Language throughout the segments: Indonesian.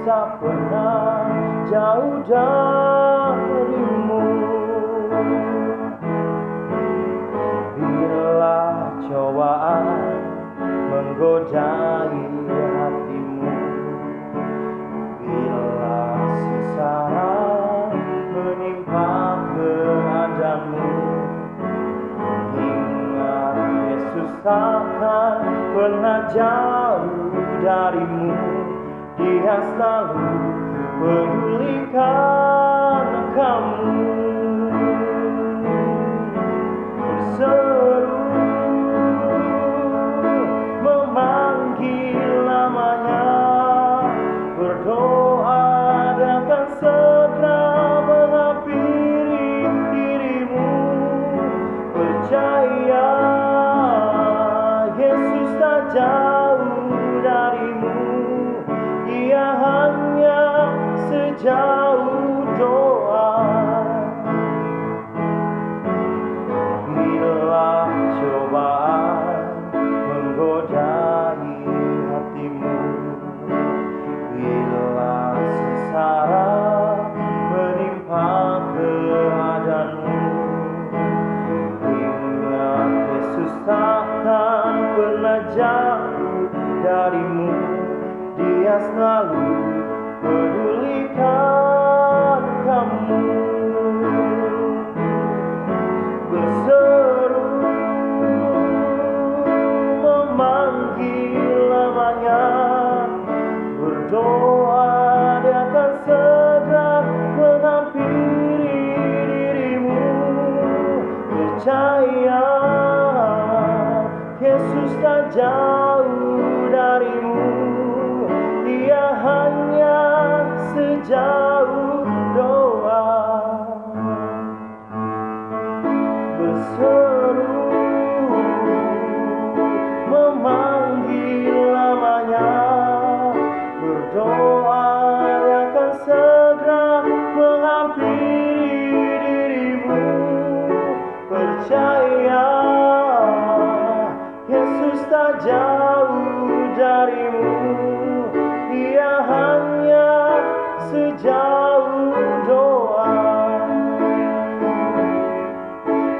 tak pernah jauh darimu. Bila cobaan menggodai hatimu, bila sengsara menimpa keadaanmu, ingat Yesus takkan pernah jauh darimu. Dia selalu pedulikan kamu. Berseru memanggil namanya, berdoa Dia akan segera menghampiri dirimu. Percaya Yesus tak jauh darimu. Dia hanya sejauh doa. Bila cobaan menggodai hatimu, bila sengsara menimpa keadaanmu, ingat Yesus takkan pernah jauh darimu. Dia selalu pedulikan kamu. Berseru memanggil namanya, berdoa Dia akan segera menghampiri dirimu. Percaya Yesus tak jauh darimu. Dia hanya sejauh doa. Berseru memanggil namanya, berdoa Dia akan segera menghampiri dirimu. Percaya Yesus tak jauh darimu. Dia hanya sejauh doa.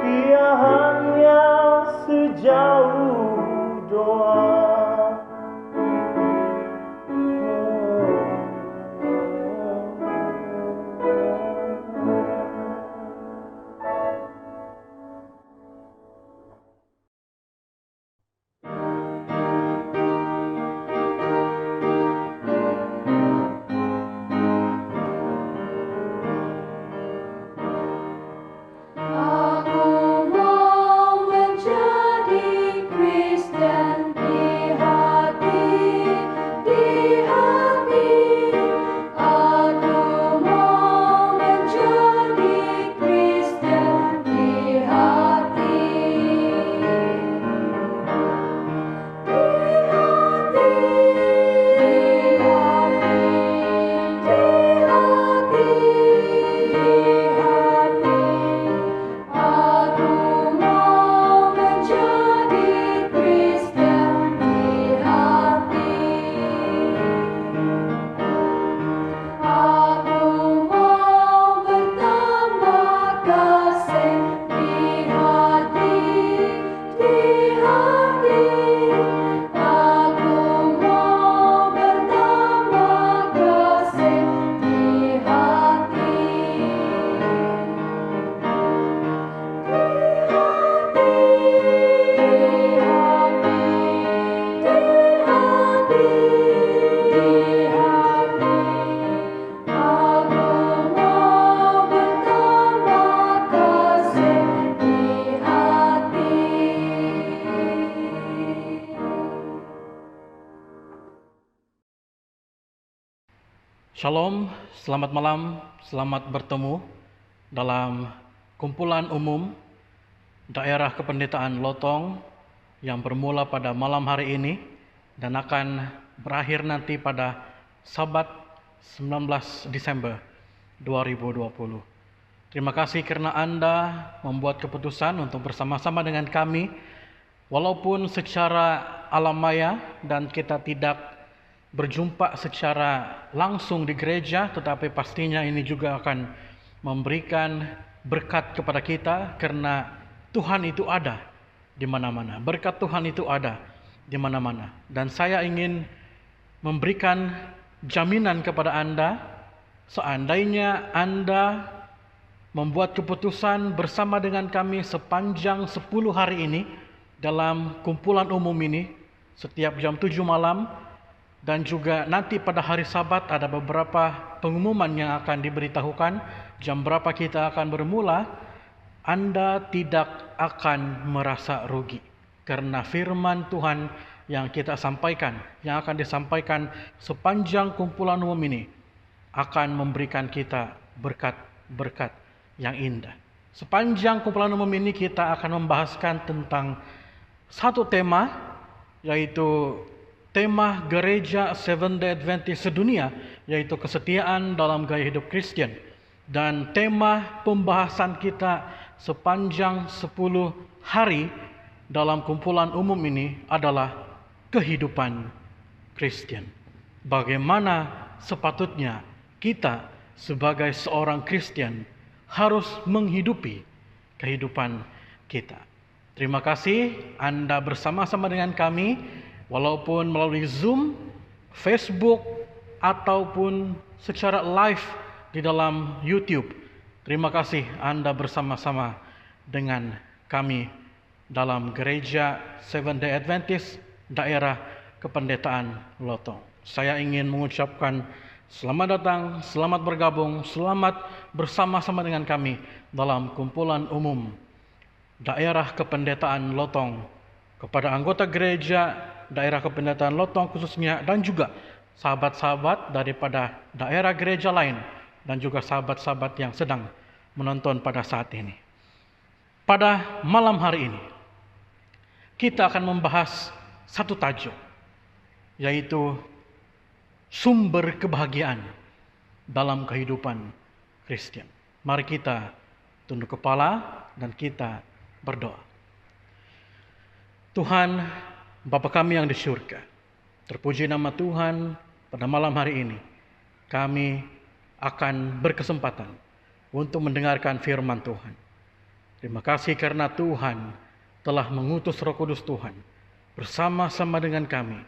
Dia hanya sejauh doa. Shalom, selamat malam, selamat bertemu dalam kumpulan umum daerah kependetaan Lotong yang bermula pada malam hari ini dan akan berakhir nanti pada Sabat 19 Desember 2020. Terima kasih karena Anda membuat keputusan untuk bersama-sama dengan kami, walaupun secara alam maya dan kita tidak berjumpa secara langsung di gereja, tetapi pastinya ini juga akan memberikan berkat kepada kita karena Tuhan itu ada di mana-mana. Berkat Tuhan itu ada di mana-mana. Dan saya ingin memberikan jaminan kepada Anda, seandainya Anda membuat keputusan bersama dengan kami sepanjang 10 hari ini dalam kumpulan umum ini setiap jam 7 malam, dan juga nanti pada hari Sabat ada beberapa pengumuman yang akan diberitahukan jam berapa kita akan bermula. Anda tidak akan merasa rugi karena firman Tuhan yang kita sampaikan, yang akan disampaikan sepanjang kumpulan umum ini akan memberikan kita berkat-berkat yang indah. Sepanjang kumpulan umum ini kita akan membahaskan tentang satu tema, yaitu tema gereja Seventh-day Adventist sedunia, yaitu kesetiaan dalam gaya hidup Kristen. Dan tema pembahasan kita sepanjang 10 hari dalam kumpulan umum ini adalah kehidupan Kristen. Bagaimana sepatutnya kita sebagai seorang Kristen harus menghidupi kehidupan kita. Terima kasih Anda bersama-sama dengan kami, walaupun melalui Zoom, Facebook, ataupun secara live di dalam YouTube. Terima kasih Anda bersama-sama dengan kami dalam gereja Seventh-day Adventist daerah Kependetaan Lotong. Saya ingin mengucapkan selamat datang, selamat bergabung, selamat bersama-sama dengan kami dalam kumpulan umum daerah Kependetaan Lotong. Kepada anggota gereja daerah Kependetaan Lotong khususnya, dan juga sahabat-sahabat daripada daerah gereja lain, dan juga sahabat-sahabat yang sedang menonton pada saat ini. Pada malam hari ini, kita akan membahas satu tajuk, yaitu sumber kebahagiaan dalam kehidupan Kristen. Mari kita tunduk kepala dan kita berdoa. Tuhan, Bapa kami yang di surga, terpuji nama Tuhan. Pada malam hari ini kami akan berkesempatan untuk mendengarkan firman Tuhan. Terima kasih karena Tuhan telah mengutus Roh Kudus Tuhan bersama-sama dengan kami,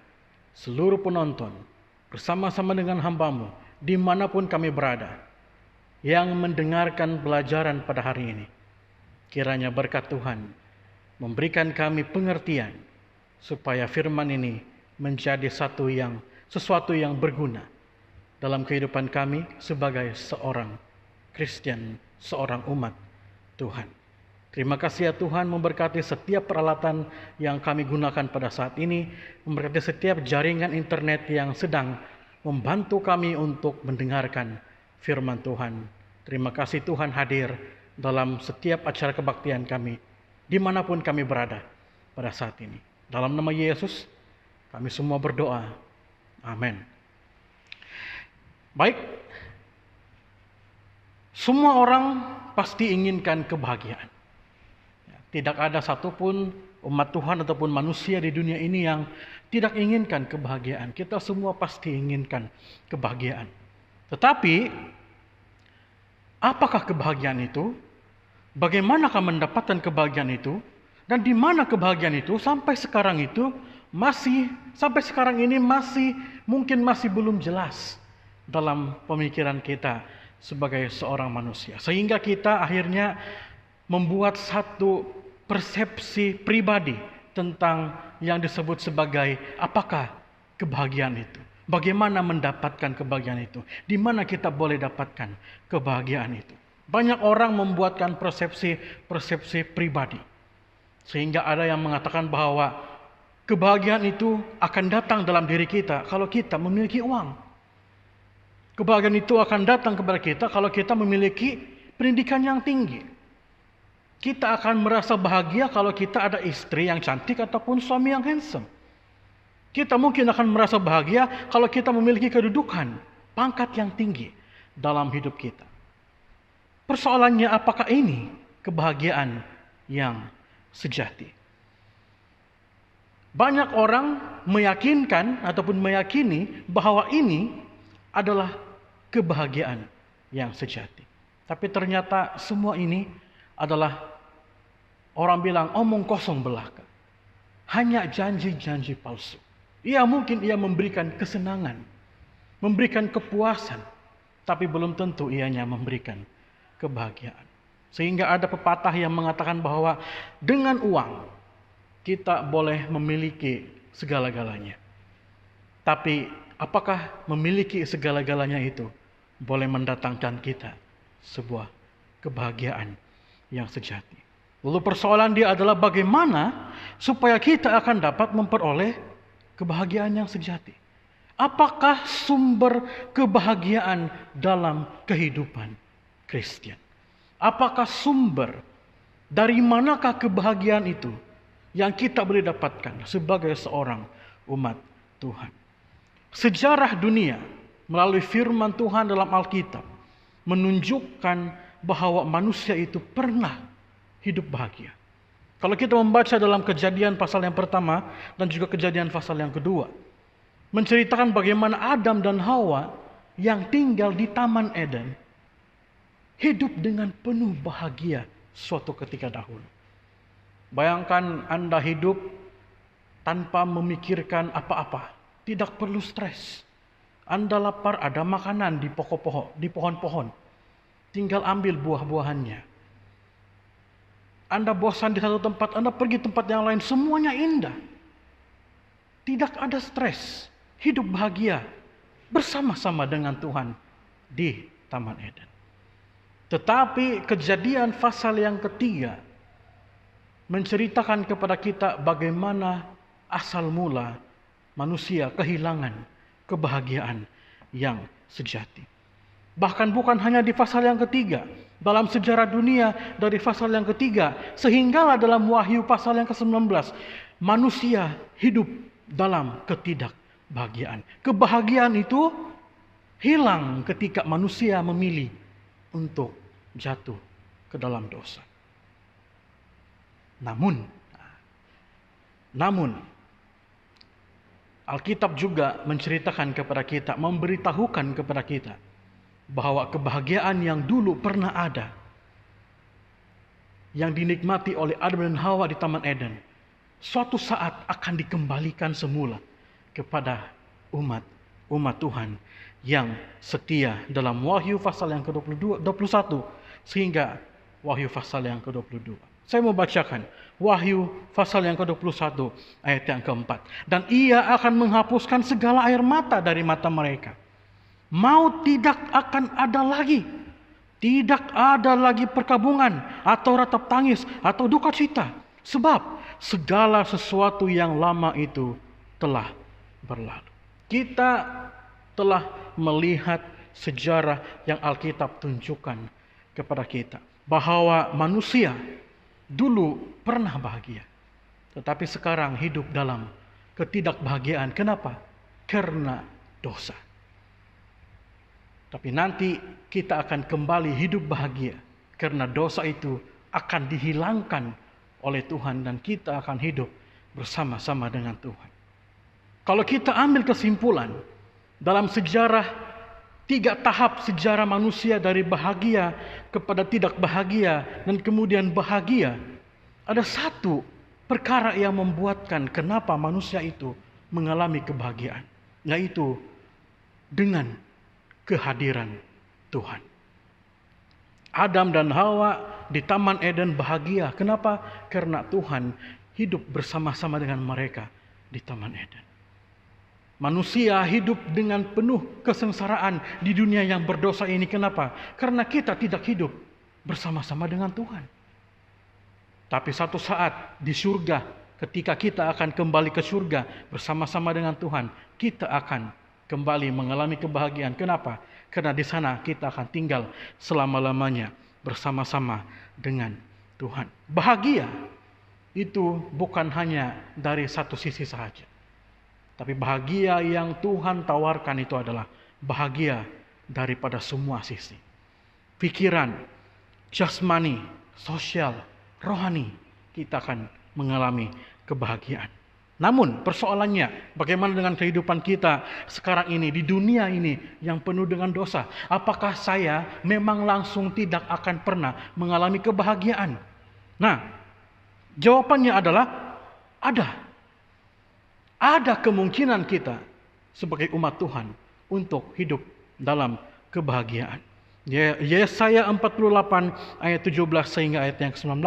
seluruh penonton, bersama-sama dengan hamba-Mu, dimanapun kami berada, yang mendengarkan pelajaran pada hari ini. Kiranya berkat Tuhan memberikan kami pengertian, supaya firman ini menjadi sesuatu yang berguna dalam kehidupan kami sebagai seorang Kristen, seorang umat Tuhan. Terima kasih ya Tuhan, memberkati setiap peralatan yang kami gunakan pada saat ini, memberkati setiap jaringan internet yang sedang membantu kami untuk mendengarkan firman Tuhan. Terima kasih Tuhan hadir dalam setiap acara kebaktian kami, dimanapun kami berada pada saat ini. Dalam nama Yesus, kami semua berdoa. Amin. Baik, semua orang pasti inginkan kebahagiaan. Tidak ada satupun umat Tuhan ataupun manusia di dunia ini yang tidak inginkan kebahagiaan. Kita semua pasti inginkan kebahagiaan. Tetapi, apakah kebahagiaan itu? Bagaimanakah mendapatkan kebahagiaan itu? Dan di mana kebahagiaan itu sampai sekarang ini mungkin masih belum jelas dalam pemikiran kita sebagai seorang manusia. Sehingga kita akhirnya membuat satu persepsi pribadi tentang yang disebut sebagai apakah kebahagiaan itu. Bagaimana mendapatkan kebahagiaan itu? Di mana kita boleh dapatkan kebahagiaan itu? Banyak orang membuatkan persepsi pribadi. Sehingga ada yang mengatakan bahwa kebahagiaan itu akan datang dalam diri kita kalau kita memiliki uang. Kebahagiaan itu akan datang kepada kita kalau kita memiliki pendidikan yang tinggi. Kita akan merasa bahagia kalau kita ada istri yang cantik ataupun suami yang handsome. Kita mungkin akan merasa bahagia kalau kita memiliki kedudukan, pangkat yang tinggi dalam hidup kita. Persoalannya, apakah ini kebahagiaan yang sejati? Banyak orang meyakinkan ataupun meyakini bahwa ini adalah kebahagiaan yang sejati. Tapi ternyata semua ini adalah, orang bilang, omong kosong belaka. Hanya janji-janji palsu. Mungkin ia memberikan kesenangan, memberikan kepuasan, tapi belum tentu ianya memberikan kebahagiaan. Sehingga ada pepatah yang mengatakan bahwa dengan uang kita boleh memiliki segala-galanya. Tapi apakah memiliki segala-galanya itu boleh mendatangkan kita sebuah kebahagiaan yang sejati? Lalu persoalan dia adalah bagaimana supaya kita akan dapat memperoleh kebahagiaan yang sejati. Apakah sumber kebahagiaan dalam kehidupan Kristen? Apakah sumber, dari manakah kebahagiaan itu yang kita boleh dapatkan sebagai seorang umat Tuhan? Sejarah dunia melalui firman Tuhan dalam Alkitab menunjukkan bahwa manusia itu pernah hidup bahagia. Kalau kita membaca dalam Kejadian pasal yang pertama dan juga Kejadian pasal yang kedua, menceritakan bagaimana Adam dan Hawa yang tinggal di Taman Eden hidup dengan penuh bahagia suatu ketika dahulu. Bayangkan Anda hidup tanpa memikirkan apa-apa, tidak perlu stres. Anda lapar, ada makanan di pohon-pohon, tinggal ambil buah-buahannya. Anda bosan di satu tempat, Anda pergi tempat yang lain, semuanya indah. Tidak ada stres, hidup bahagia bersama-sama dengan Tuhan di Taman Eden. Tetapi Kejadian pasal yang ketiga menceritakan kepada kita bagaimana asal mula manusia kehilangan kebahagiaan yang sejati. Bahkan bukan hanya di pasal yang ketiga, dalam sejarah dunia dari pasal yang ketiga, sehinggalah dalam Wahyu pasal yang ke-19, manusia hidup dalam ketidakbahagiaan. Kebahagiaan itu hilang ketika manusia memilih untuk jatuh ke dalam dosa. Namun, Alkitab juga menceritakan kepada kita, memberitahukan kepada kita, bahwa kebahagiaan yang dulu pernah ada, yang dinikmati oleh Adam dan Hawa di Taman Eden, suatu saat akan dikembalikan semula kepada umat Tuhan yang setia, dalam Wahyu pasal yang ke-21 sehingga Wahyu pasal yang ke-22. Saya mau bacakan Wahyu pasal yang ke-21 ayat yang keempat. Dan ia akan menghapuskan segala air mata dari mata mereka. Maut tidak akan ada lagi. Tidak ada lagi perkabungan atau ratap tangis atau duka cita. Sebab segala sesuatu yang lama itu telah berlalu. Kita telah melihat sejarah yang Alkitab tunjukkan kepada kita, bahwa manusia dulu pernah bahagia, tetapi sekarang hidup dalam ketidakbahagiaan. Kenapa? Karena dosa. Tapi nanti kita akan kembali hidup bahagia, karena dosa itu akan dihilangkan oleh Tuhan dan kita akan hidup bersama-sama dengan Tuhan. Kalau kita ambil kesimpulan dalam sejarah, 3 tahap sejarah manusia dari bahagia kepada tidak bahagia dan kemudian bahagia, ada satu perkara yang membuatkan kenapa manusia itu mengalami kebahagiaan, yaitu dengan kehadiran Tuhan. Adam dan Hawa di Taman Eden bahagia. Kenapa? Karena Tuhan hidup bersama-sama dengan mereka di Taman Eden. Manusia hidup dengan penuh kesengsaraan di dunia yang berdosa ini. Kenapa? Karena kita tidak hidup bersama-sama dengan Tuhan. Tapi satu saat di surga, ketika kita akan kembali ke surga bersama-sama dengan Tuhan, kita akan kembali mengalami kebahagiaan. Kenapa? Karena di sana kita akan tinggal selama-lamanya bersama-sama dengan Tuhan. Bahagia itu bukan hanya dari satu sisi saja. Tapi bahagia yang Tuhan tawarkan itu adalah bahagia daripada semua sisi. Pikiran, jasmani, sosial, rohani, kita akan mengalami kebahagiaan. Namun persoalannya, bagaimana dengan kehidupan kita sekarang ini, di dunia ini yang penuh dengan dosa? Apakah saya memang langsung tidak akan pernah mengalami kebahagiaan? Nah, jawabannya adalah ada. Ada kemungkinan kita sebagai umat Tuhan untuk hidup dalam kebahagiaan. Yesaya 48 ayat 17 sehingga ayat yang ke-19.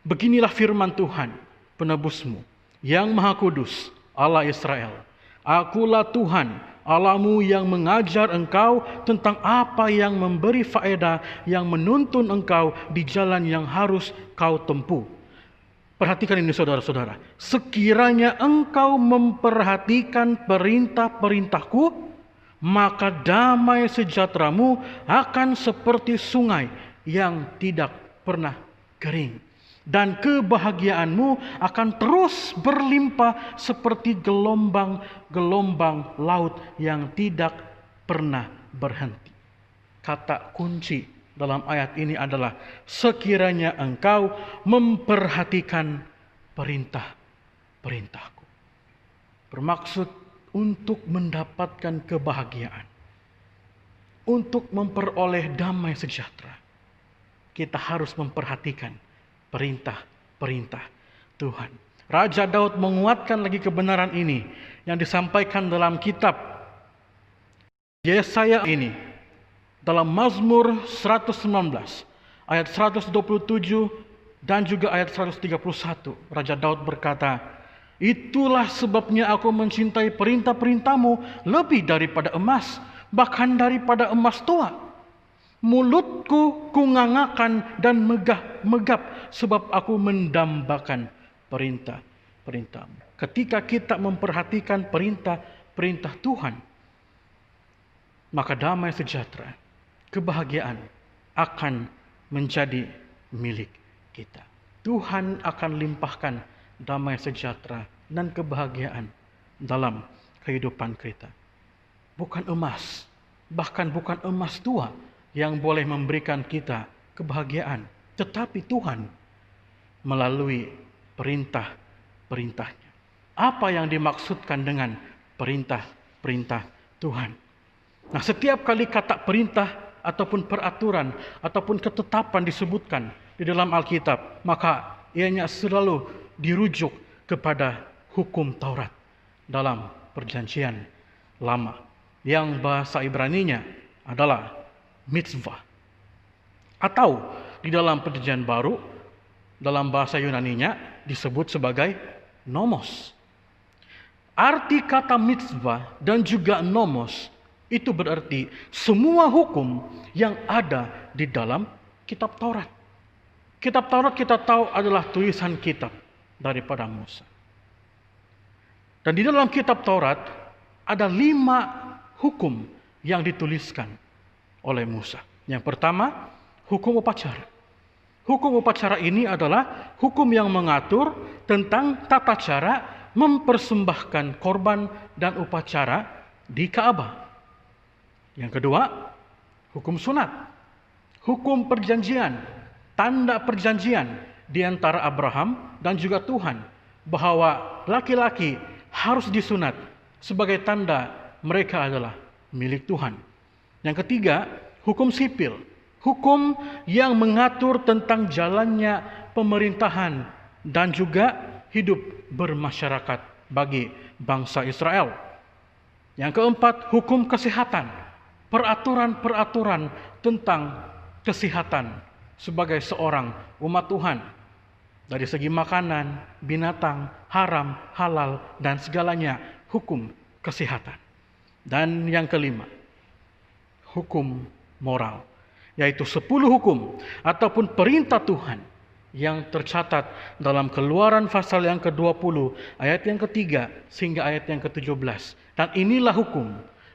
Beginilah firman Tuhan, penebusmu, yang Maha Kudus, Allah Israel. Akulah Tuhan, Allahmu yang mengajar engkau tentang apa yang memberi faedah, yang menuntun engkau di jalan yang harus kau tempuh. Perhatikan ini saudara-saudara. Sekiranya engkau memperhatikan perintah-perintahku, maka damai sejahteramu akan seperti sungai yang tidak pernah kering. Dan kebahagiaanmu akan terus berlimpah seperti gelombang-gelombang laut yang tidak pernah berhenti. Kata kunci dalam ayat ini adalah sekiranya engkau memperhatikan perintah-perintahku. Bermaksud untuk mendapatkan kebahagiaan, untuk memperoleh damai sejahtera, kita harus memperhatikan perintah-perintah Tuhan. Raja Daud menguatkan lagi kebenaran ini yang disampaikan dalam kitab Yesaya ini. Dalam Mazmur 119 ayat 127 dan juga ayat 131, Raja Daud berkata, itulah sebabnya aku mencintai perintah-perintahmu lebih daripada emas, bahkan daripada emas tua. Mulutku kungangakan dan megap sebab aku mendambakan perintah-perintahmu. Ketika kita memperhatikan perintah-perintah Tuhan, maka damai sejahtera, kebahagiaan akan menjadi milik kita. Tuhan akan limpahkan damai sejahtera dan kebahagiaan dalam kehidupan kita. Bukan emas, bahkan bukan emas tua yang boleh memberikan kita kebahagiaan, tetapi Tuhan melalui perintah-perintahnya. Apa yang dimaksudkan dengan perintah-perintah Tuhan? Nah, setiap kali kata perintah ataupun peraturan ataupun ketetapan disebutkan di dalam Alkitab, maka ianya selalu dirujuk kepada hukum Taurat dalam Perjanjian Lama, yang bahasa Ibraninya adalah mitzvah. Atau di dalam Perjanjian Baru, dalam bahasa Yunaninya disebut sebagai nomos. Arti kata mitzvah dan juga nomos itu berarti semua hukum yang ada di dalam kitab Taurat. Kitab Taurat kita tahu adalah tulisan kitab daripada Musa. Dan di dalam kitab Taurat ada 5 hukum yang dituliskan oleh Musa. Yang pertama, hukum upacara. Hukum upacara ini adalah hukum yang mengatur tentang tata cara mempersembahkan korban dan upacara di Ka'bah. Yang kedua, hukum sunat. Hukum perjanjian, tanda perjanjian di antara Abraham dan juga Tuhan, bahwa laki-laki harus disunat sebagai tanda mereka adalah milik Tuhan. Yang ketiga, hukum sipil. Hukum yang mengatur tentang jalannya pemerintahan dan juga hidup bermasyarakat bagi bangsa Israel. Yang keempat, hukum kesehatan. Peraturan-peraturan tentang kesehatan sebagai seorang umat Tuhan. Dari segi makanan, binatang, haram, halal, dan segalanya, hukum kesehatan. Dan yang kelima, hukum moral, yaitu 10 hukum ataupun perintah Tuhan yang tercatat dalam Keluaran pasal yang ke-20 ayat yang ke-3 sehingga ayat yang ke-17. Dan inilah hukum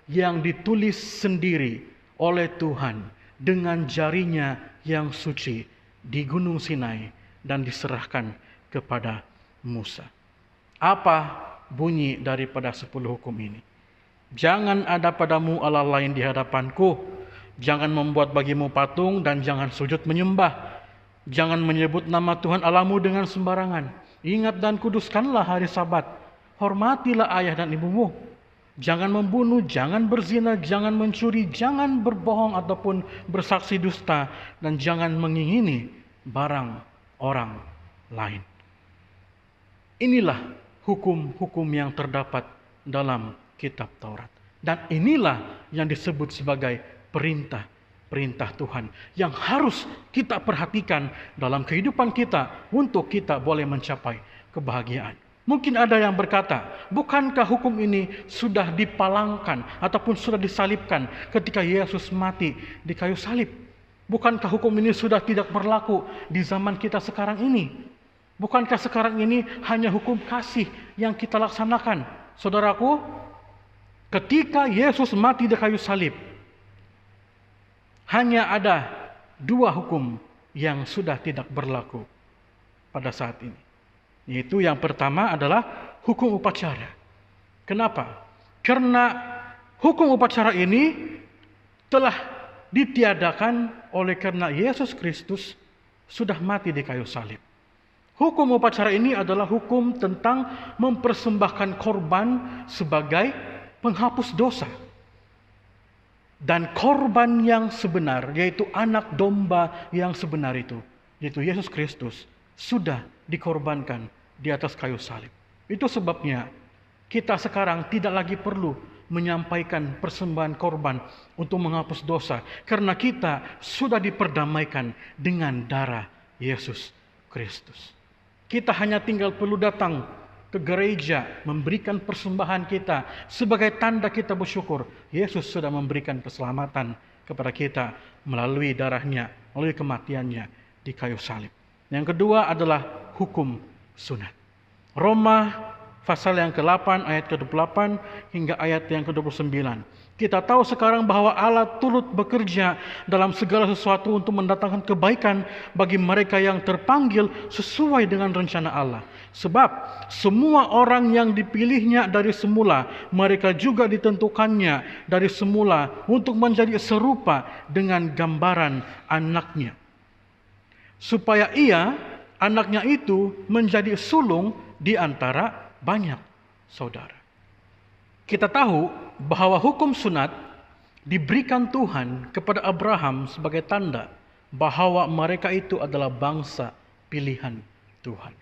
yang ditulis sendiri oleh Tuhan dengan jarinya yang suci di Gunung Sinai dan diserahkan kepada Musa. Apa bunyi daripada 10 hukum ini? Jangan ada padamu Allah lain di hadapanku. Jangan membuat bagimu patung dan jangan sujud menyembah. Jangan menyebut nama Tuhan Allahmu dengan sembarangan. Ingat dan kuduskanlah hari Sabat. hormatilah ayah dan ibumu. Jangan membunuh, jangan berzina, jangan mencuri, jangan berbohong ataupun bersaksi dusta, dan jangan mengingini barang orang lain. Inilah hukum-hukum yang terdapat dalam kitab Taurat. Dan inilah yang disebut sebagai perintah Tuhan yang harus kita perhatikan dalam kehidupan kita untuk kita boleh mencapai kebahagiaan. Mungkin ada yang berkata, bukankah hukum ini sudah dipalangkan ataupun sudah disalibkan ketika Yesus mati di kayu salib? Bukankah hukum ini sudah tidak berlaku di zaman kita sekarang ini? Bukankah sekarang ini hanya hukum kasih yang kita laksanakan? Saudaraku, ketika Yesus mati di kayu salib, hanya ada 2 hukum yang sudah tidak berlaku pada saat ini. Yaitu yang pertama adalah hukum upacara. Kenapa? Karena hukum upacara ini telah ditiadakan oleh karena Yesus Kristus sudah mati di kayu salib. Hukum upacara ini adalah hukum tentang mempersembahkan korban sebagai penghapus dosa. Dan korban yang sebenar, yaitu anak domba yang sebenar itu, yaitu Yesus Kristus, sudah dikorbankan di atas kayu salib. Itu sebabnya kita sekarang tidak lagi perlu menyampaikan persembahan korban untuk menghapus dosa, karena kita sudah diperdamaikan dengan darah Yesus Kristus. Kita hanya tinggal perlu datang ke gereja, memberikan persembahan kita sebagai tanda kita bersyukur. Yesus sudah memberikan keselamatan kepada kita melalui darahnya, melalui kematiannya di kayu salib. Yang kedua adalah hukum sunat. Roma pasal yang ke-8 ayat ke-28 hingga ayat yang ke-29. Kita tahu sekarang bahwa Allah turut bekerja dalam segala sesuatu untuk mendatangkan kebaikan bagi mereka yang terpanggil sesuai dengan rencana Allah. Sebab semua orang yang dipilihnya dari semula, mereka juga ditentukannya dari semula untuk menjadi serupa dengan gambaran anaknya. Supaya ia, anaknya itu, menjadi sulung di antara banyak saudara. Kita tahu bahwa hukum sunat diberikan Tuhan kepada Abraham sebagai tanda bahwa mereka itu adalah bangsa pilihan Tuhan.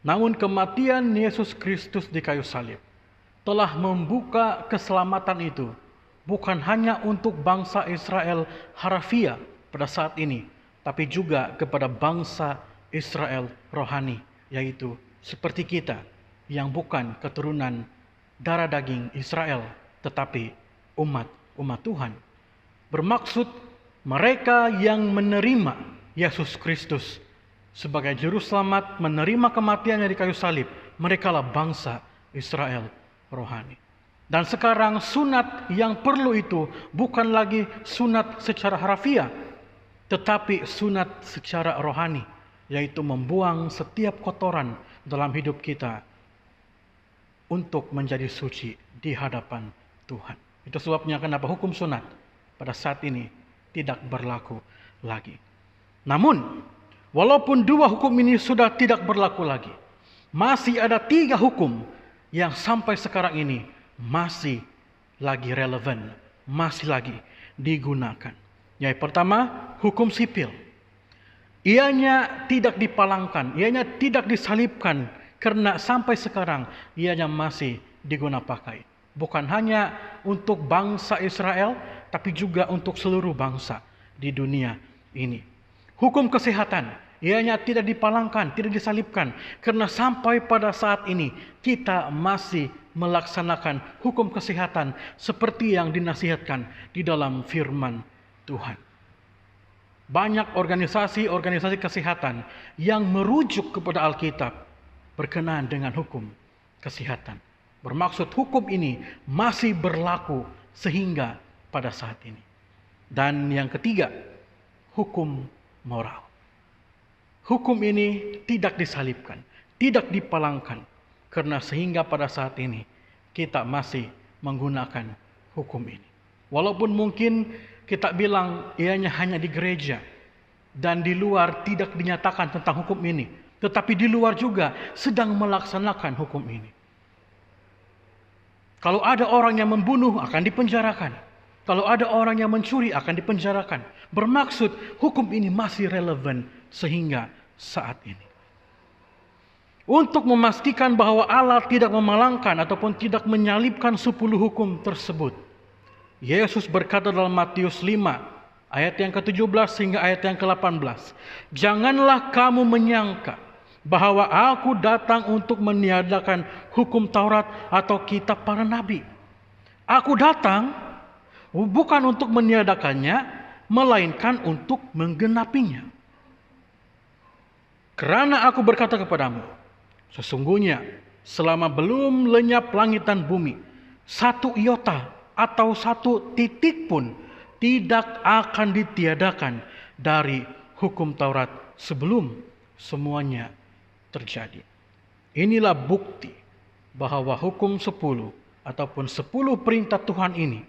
Namun kematian Yesus Kristus di kayu salib telah membuka keselamatan itu bukan hanya untuk bangsa Israel harafiah pada saat ini, tapi juga kepada bangsa Israel rohani, yaitu seperti kita yang bukan keturunan darah daging Israel, tetapi umat Tuhan. Bermaksud mereka yang menerima Yesus Kristus sebagai juru selamat, menerima kematiannya di kayu salib, merekalah bangsa Israel rohani. Dan sekarang sunat yang perlu itu bukan lagi sunat secara harafiah, tetapi sunat secara rohani, yaitu membuang setiap kotoran dalam hidup kita untuk menjadi suci di hadapan Tuhan. Itu sebabnya kenapa hukum sunat pada saat ini tidak berlaku lagi. Namun, walaupun 2 hukum ini sudah tidak berlaku lagi, masih ada 3 hukum yang sampai sekarang ini masih lagi relevan, masih lagi digunakan. Yang pertama, hukum sipil. Ianya tidak dipalangkan, ianya tidak disalibkan, karena sampai sekarang ianya masih digunakan pakai. Bukan hanya untuk bangsa Israel, tapi juga untuk seluruh bangsa di dunia ini. Hukum kesehatan, ianya tidak dipalangkan, tidak disalibkan, karena sampai pada saat ini kita masih melaksanakan hukum kesehatan seperti yang dinasihatkan di dalam firman Tuhan. Banyak organisasi kesehatan yang merujuk kepada Alkitab berkenaan dengan hukum kesehatan. Bermaksud hukum ini masih berlaku sehingga pada saat ini. Dan yang ketiga, hukum moral. Hukum ini tidak disalibkan, tidak dipalangkan, karena sehingga pada saat ini kita masih menggunakan hukum ini. Walaupun mungkin kita bilang ianya hanya di gereja dan di luar tidak dinyatakan tentang hukum ini, tetapi di luar juga sedang melaksanakan hukum ini. Kalau ada orang yang membunuh akan dipenjarakan. Kalau ada orang yang mencuri akan dipenjarakan. Bermaksud hukum ini masih relevan sehingga saat ini. Untuk memastikan bahwa Allah tidak memalangkan ataupun tidak menyalibkan 10 hukum tersebut, Yesus berkata dalam Matius 5 ayat yang ke-17 hingga ayat yang ke-18, "Janganlah kamu menyangka bahwa aku datang untuk meniadakan hukum Taurat atau kitab para nabi. Aku datang bukan untuk meniadakannya, melainkan untuk menggenapinya. Karena aku berkata kepadamu, sesungguhnya selama belum lenyap langit dan bumi, satu iota atau satu titik pun tidak akan ditiadakan dari hukum Taurat sebelum semuanya terjadi." Inilah bukti bahwa hukum 10 ataupun 10 perintah Tuhan ini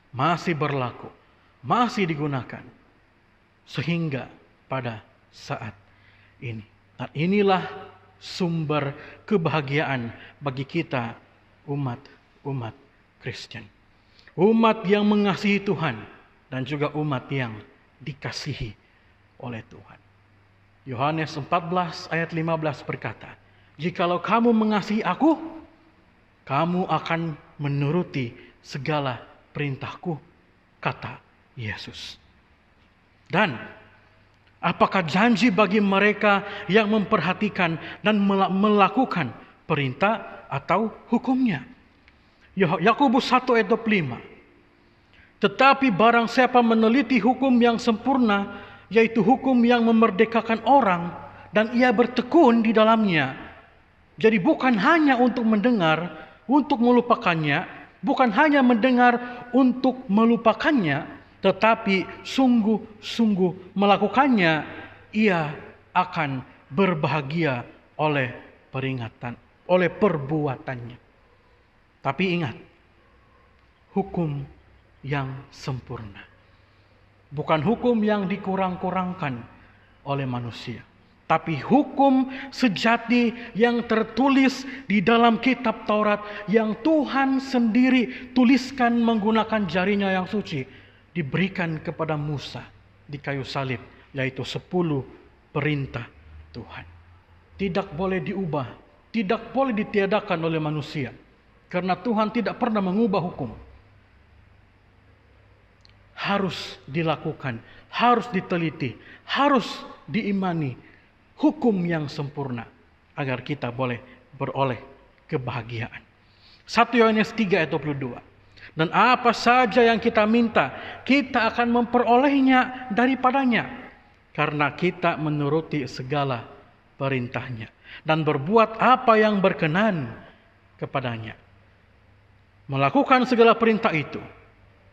masih berlaku, masih digunakan sehingga pada saat ini. Dan inilah sumber kebahagiaan bagi kita umat Kristen. Umat yang mengasihi Tuhan dan juga umat yang dikasihi oleh Tuhan. Yohanes 14 ayat 15 berkata, "Jikalau kamu mengasihi aku, kamu akan menuruti segala perintahku," kata Yesus. Dan apakah janji bagi mereka yang memperhatikan dan melakukan perintah atau hukumnya? Yakobus 1 ayat 25. "Tetapi barang siapa meneliti hukum yang sempurna, yaitu hukum yang memerdekakan orang, dan ia bertekun di dalamnya." Jadi bukan hanya untuk mendengar, untuk melupakannya, bukan hanya mendengar untuk melupakannya, tetapi sungguh-sungguh melakukannya, ia akan berbahagia oleh perbuatannya. Tapi ingat, hukum yang sempurna, bukan hukum yang dikurang-kurangkan oleh manusia, tapi hukum sejati yang tertulis di dalam kitab Taurat yang Tuhan sendiri tuliskan menggunakan jarinya yang suci, diberikan kepada Musa di kayu salib, yaitu 10 perintah Tuhan. Tidak boleh diubah, tidak boleh ditiadakan oleh manusia, karena Tuhan tidak pernah mengubah hukum. Harus dilakukan, harus diteliti, harus diimani hukum yang sempurna agar kita boleh beroleh kebahagiaan. 1 Yohanes 3 ayat 22. "Dan apa saja yang kita minta, kita akan memperolehnya daripadanya, karena kita menuruti segala perintahnya dan berbuat apa yang berkenan kepadanya." Melakukan segala perintah itu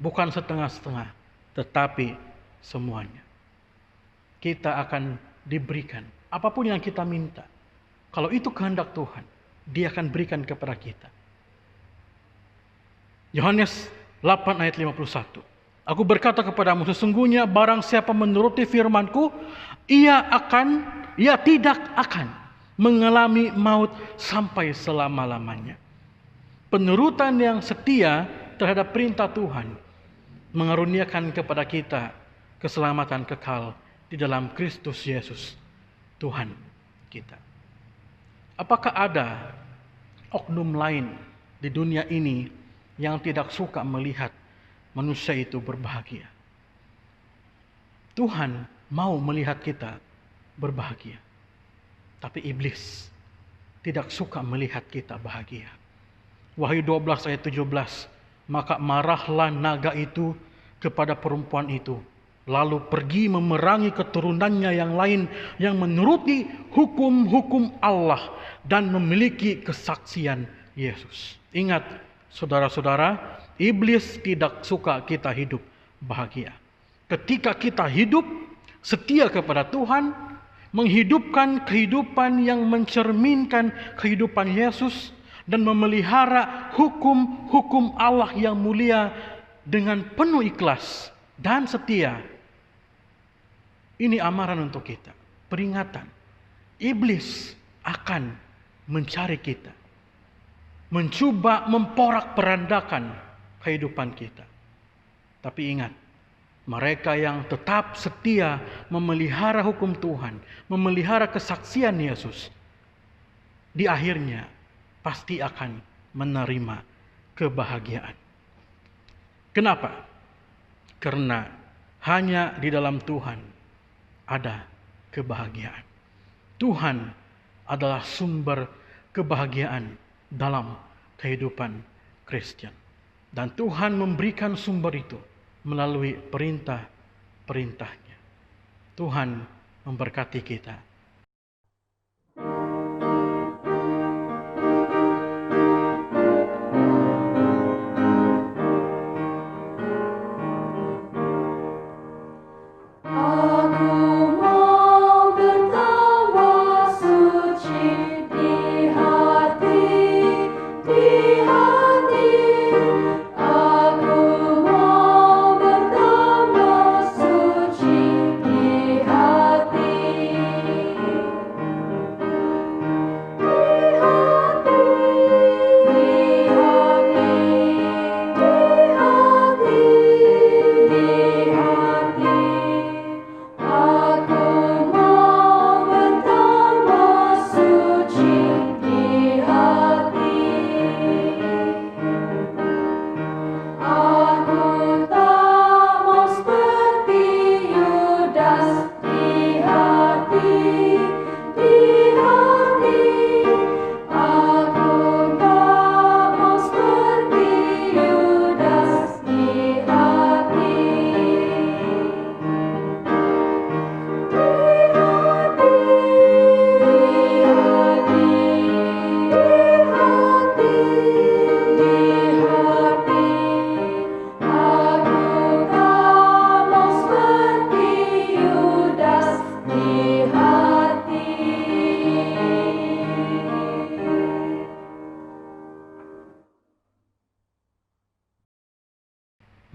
bukan setengah-setengah, tetapi semuanya. Kita akan diberikan apapun yang kita minta. Kalau itu kehendak Tuhan, Dia akan berikan kepada kita. Yohanes 8 ayat 51. "Aku berkata kepadamu, sesungguhnya barang siapa menuruti firman-Ku, ia tidak akan mengalami maut sampai selama-lamanya." Penurutan yang setia terhadap perintah Tuhan mengaruniakan kepada kita keselamatan kekal di dalam Kristus Yesus, Tuhan kita. Apakah ada oknum lain di dunia ini yang tidak suka melihat manusia itu berbahagia? Tuhan mau melihat kita berbahagia, tapi iblis tidak suka melihat kita bahagia. Wahyu 12 ayat 17, "Maka marahlah naga itu kepada perempuan itu, lalu pergi memerangi keturunannya yang lain yang menuruti hukum-hukum Allah dan memiliki kesaksian Yesus." Ingat saudara-saudara, iblis tidak suka kita hidup bahagia. Ketika kita hidup setia kepada Tuhan, menghidupkan kehidupan yang mencerminkan kehidupan Yesus, dan memelihara hukum-hukum Allah yang mulia dengan penuh ikhlas dan setia. Ini amaran untuk kita, peringatan. Iblis akan mencari kita. mencoba memporak-perandakan kehidupan kita. Tapi ingat, mereka yang tetap setia memelihara hukum Tuhan, memelihara kesaksian Yesus, di akhirnya pasti akan menerima kebahagiaan. Kenapa? Karena hanya di dalam Tuhan ada kebahagiaan. Tuhan adalah sumber kebahagiaan dalam kehidupan Kristen. Dan Tuhan memberikan sumber itu melalui perintah-perintahnya. Tuhan memberkati kita.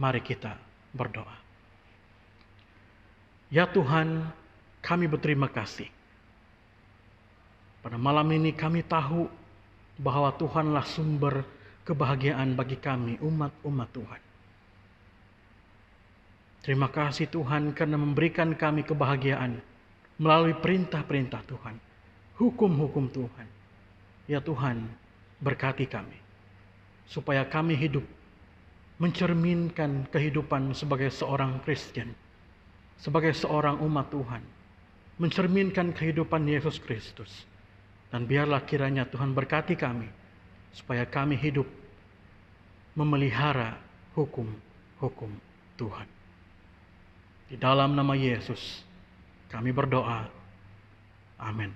Mari kita berdoa. Ya Tuhan, kami berterima kasih. Pada malam ini kami tahu bahwa Tuhanlah sumber kebahagiaan bagi kami, umat-umat Tuhan. Terima kasih Tuhan karena memberikan kami kebahagiaan melalui perintah-perintah Tuhan, hukum-hukum Tuhan. Ya Tuhan, berkati kami supaya kami hidup mencerminkan kehidupan sebagai seorang Kristen, sebagai seorang umat Tuhan, mencerminkan kehidupan Yesus Kristus. Dan biarlah kiranya Tuhan berkati kami, supaya kami hidup memelihara hukum-hukum Tuhan. Di dalam nama Yesus, kami berdoa. Amin.